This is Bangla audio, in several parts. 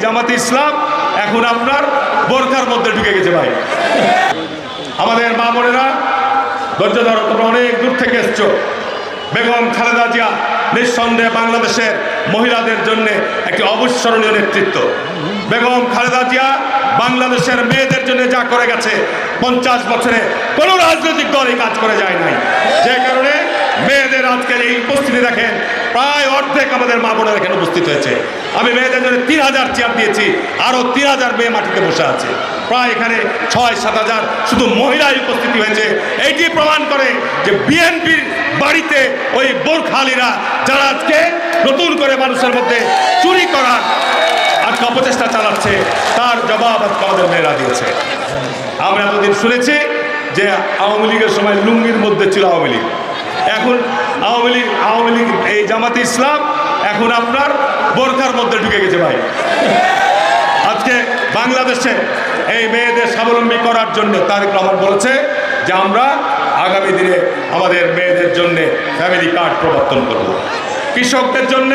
জামাতে ইসলাম এখন আপনার বোরখার মধ্যে ঢুকে গেছে ভাই। আমাদের মা বোনেরা ধৈর্য ধরো, তোমরা অনেক দূর থেকে এসছো। বেগম খালেদা জিয়া নিঃসন্দেহে বাংলাদেশের মহিলাদের জন্য একটি অবিস্মরণীয় নেতৃত্ব। বেগম খালেদা জিয়া বাংলাদেশের মেয়েদের জন্য যা করে গেছে 50 বছরে কোনো রাজনৈতিক দল এই কাজ করে যায় নাই। যে কারণে মেয়েদের আজকের এই উপস্থিতি দেখেন, প্রায় অর্ধেক আমাদের মা বোনেরা এখানে উপস্থিত হয়েছে। আমি মেয়েদের জন্য 3000 চেয়ার দিয়েছি, আরও 3000 মেয়ে মাটিতে বসে আছে। প্রায় এখানে 6-7 হাজার শুধু মহিলাই উপস্থিতি হয়েছে। এইটি প্রমাণ করে যে বিএনপির বাড়িতে ওই বোরখালীরা যারা আজকে নতুন করে মানুষের মধ্যে চুরি করার আজকে অপচেষ্টা চালাচ্ছে, তার জবাব আজকে আমাদের মেয়েরা দিয়েছে। আমরা এতদিন শুনেছি যে আওয়ামী লীগের সময় লুঙ্গির মধ্যে ছিল আওয়ামী লীগ, এখন আওয়ামী লীগ এই জামাতে ইসলাম এখন আপনার বোরখার মধ্যে ঢুকে গেছে ভাই। আজকে বাংলাদেশে এই মেয়েদের স্বাবলম্বী করার জন্য তারেক রহমান বলেছে যে আমরা আগামী দিনে আমাদের মেয়েদের জন্য ফ্যামিলি কার্ড প্রবর্তন করব, কৃষকদের জন্য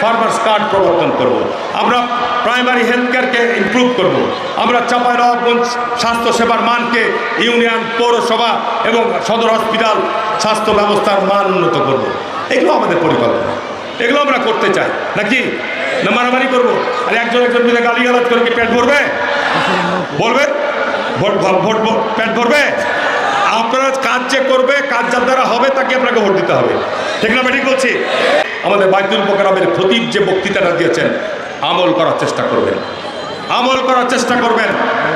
ফার্মার্স কার্ড প্রবর্তন করব, আমরা প্রাইমারি হেলথ কেয়ারকে ইমপ্রুভ করব, আমরা চাঁপাইনবাবগঞ্জ স্বাস্থ্যসেবার মানকে ইউনিয়ন, পৌরসভা এবং সদর হসপিটাল স্বাস্থ্য ব্যবস্থার মান উন্নত করব। এগুলো আমাদের পরিকল্পনা, এগুলো আমরা করতে চাই। নাকি না মারামারি করবো? আর একজন মিলে গালিগালাজ করে কি পেট ভরবে? বলবেন পেট ভরবে? আপনারা কাজ যে করবে, কাজ যার দ্বারা হবে তাকে আপনাকে ভোট দিতে হবে। ঠিক না? ঠিক বলছি। আমাদের বাইতুল মোকাররমের খতিব যে বক্তৃতাটা দিয়েছেন, আমল করার চেষ্টা করবেন, আমল করার চেষ্টা করবেন।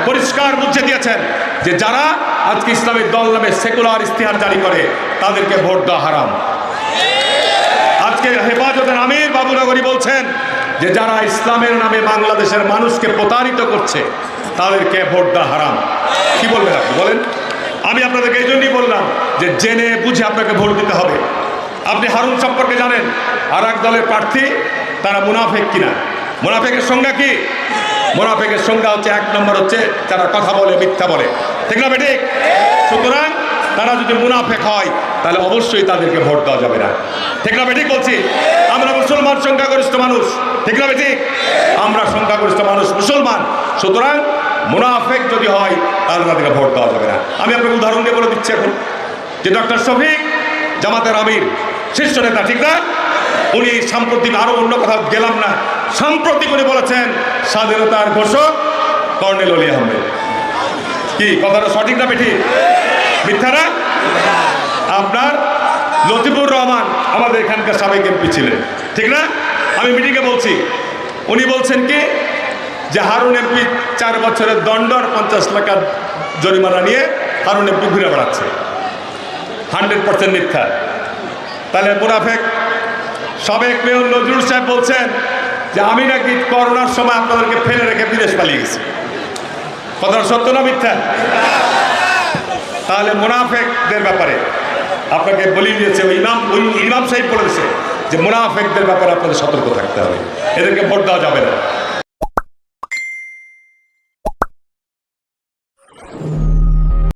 পরিষ্কার বুঝে দিয়েছেন যে যারা আজকে ইসলামিক দল নামে সেকুলার ইস্তিহার জারি করে তাদেরকে ভোট দেওয়া হারাম। আজকে হেফাজতের আমির বাবুনগরী বলছেন যে যারা ইসলামের নামে বাংলাদেশের মানুষকে প্রতারিত করছে তাদেরকে ভোট দেওয়া হারাম। কি বলবেন আপনি? বলেন। আমি আপনাদেরকে এই জন্যই বললাম যে জেনে বুঝে আপনাকে ভোট দিতে হবে। আপনি হারুন সম্পর্কে জানেন, আর এক দলের প্রার্থী, তারা মুনাফেক কিনা? মুনাফেকের সংজ্ঞা কি? মুনাফেকের সংজ্ঞা হচ্ছে 1 নম্বর হচ্ছে তারা কথা বলে, মিথ্যা বলে। ঠিক না ঠিক? সুতরাং তারা যদি মুনাফেক হয় তাহলে অবশ্যই তাদেরকে ভোট দেওয়া যাবে না। ঠিক না ঠিক বলছি? আমরা মুসলমান সংখ্যাগরিষ্ঠ মানুষ, ঠিক না ঠিক? আমরা সংখ্যাগরিষ্ঠ মানুষ মুসলমান, সুতরাং মুনাফেক যদি হয় তাহলে তাদেরকে ভোট দেওয়া যাবে না। আমি আপনাকে উদাহরণ দিয়ে বলে দিচ্ছি এখন যে ডক্টর শফিক জামাতের আমির, শীর্ষ নেতা, ঠিক না? উনি সাম্প্রতিক, আরো অন্য কথা গেলাম না, সাম্প্রতিক উনি বলেছেন স্বাধীনতার ঘোষক কর্নেল অলি আহমেদ। কি কথাটা সঠিক না বেঠিক? মিথ্যা না? আপনার লতিফুর রহমান আমাদের এখানকার সাবেক এমপি ছিলেন, ঠিক না? আমি মিটিংয়ে বলছি, উনি বলছেন কি যে হারুন এমপি 4 বছরের দণ্ড আর 50 টাকা জরিমানা নিয়ে হারুন এমপি ঘুরে বেড়াচ্ছে। 100% মিথ্যা। তাহলে মুনাফেক। সাবেক মেয়র নজরুল সাহেব বলছেন যে আমি নাকি করোনার সময় আপনাদেরকে ফেলে রেখে বিদেশ পালিয়ে গেছি। কথাটা সত্য না মিথ্যা? তাহলে মুনাফেকদের ব্যাপারে আপনাকে বলি দিয়েছে ওই ইমাম সাহেব বলেছে যে মুনাফেকদের ব্যাপারে আপনাদের সতর্ক থাকতে হবে, এদেরকে ভোট দেওয়া যাবে না।